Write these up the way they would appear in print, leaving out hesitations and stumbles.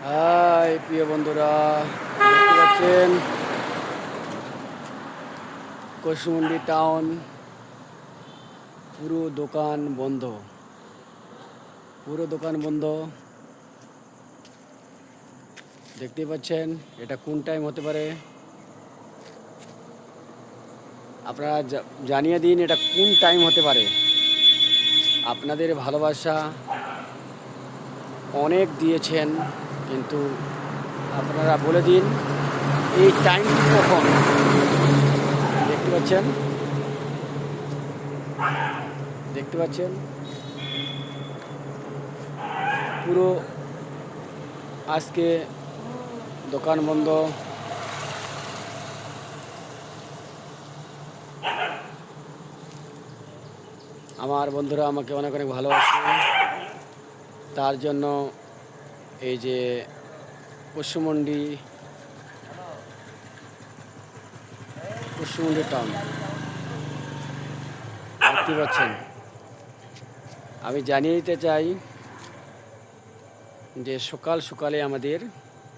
High প্রিয় বন্ধুরা, দেখতে পাচ্ছেন কুশমুন্ডি টাউন পুরো দোকান বন্ধ। দেখতে পাচ্ছেন এটা কোন টাইম হতে পারে, আপনারা জানিয়ে দিন এটা কোন টাইম হতে পারে। আপনাদের ভালোবাসা অনেক দিয়েছেন, কিন্তু আপনারা বলে দিন এই টাইমটি কখন। দেখতে পাচ্ছেন পুরো আজকে দোকান বন্ধ। আমার বন্ধুরা আমাকে অনেক অনেক ভালোবাসে, তার জন্য এই যে কুশমুন্ডি টাউন দেখতে পাচ্ছেন। আমি জানিয়ে দিতে চাই যে সকাল সকালে আমাদের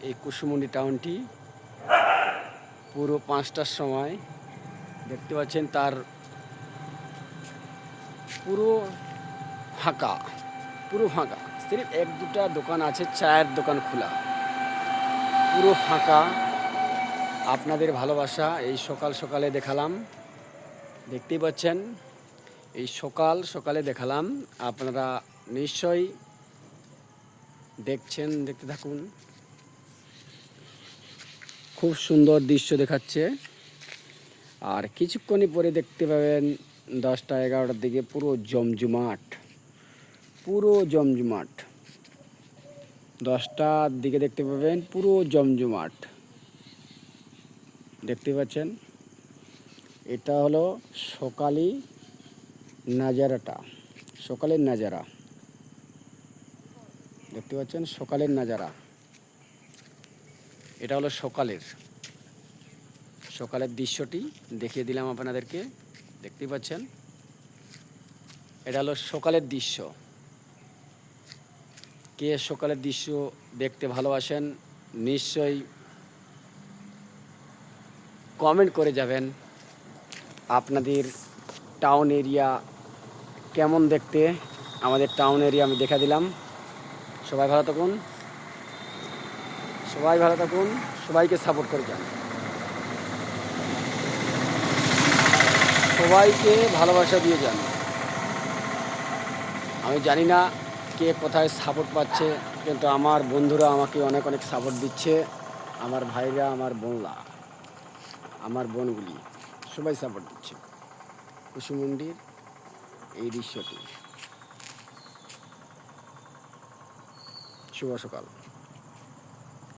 এই কুশমুন্ডি টাউনটি পুরো 5টার সময় দেখতে পাচ্ছেন তার পুরো ফাঁকা। সির্ফ এক দুটা দোকান আছে, চায়ের দোকান খোলা, পুরো ফাঁকা। আপনাদের ভালোবাসা এই সকাল সকালে দেখালাম, দেখতেই পাচ্ছেন এই সকাল সকালে দেখালাম। আপনারা নিশ্চয়ই দেখছেন, দেখতে থাকুন। খুব সুন্দর দৃশ্য দেখাচ্ছে, আর কিছুক্ষণই পরে দেখতে পাবেন 10টা 11টার দিকে পুরো জমজমাট। 10টার দিকে দেখতে পাবেন পুরো জমজমাট। দেখতে পাচ্ছেন এটা হলো সকালের নাজারা। দেখতে পাচ্ছেন সকালের নাজারা। এটা হলো সকালের দৃশ্যটি দেখিয়ে দিলাম আপনাদেরকে। দেখতে পাচ্ছেন এটা হলো সকালের দৃশ্য। কে সকালের দৃশ্য দেখতে ভালোবাসেন নিশ্চয়ই কমেন্ট করে যাবেন। আপনাদের টাউন এরিয়া কেমন দেখতে, আমাদের টাউন এরিয়া আমি দেখা দিলাম। সবাই ভালো থাকুন, সবাইকে সাপোর্ট করে যান, সবাইকে ভালোবাসা দিয়ে যান। আমি জানি না কে কোথায় সাপোর্ট পাচ্ছে, কিন্তু আমার বন্ধুরা আমাকে অনেক অনেক সাপোর্ট দিচ্ছে। আমার ভাইরা, আমার বোনগুলি সবাই সাপোর্ট দিচ্ছে। কুশমুন্ডির এই দৃশ্যটি। শুভ সকাল।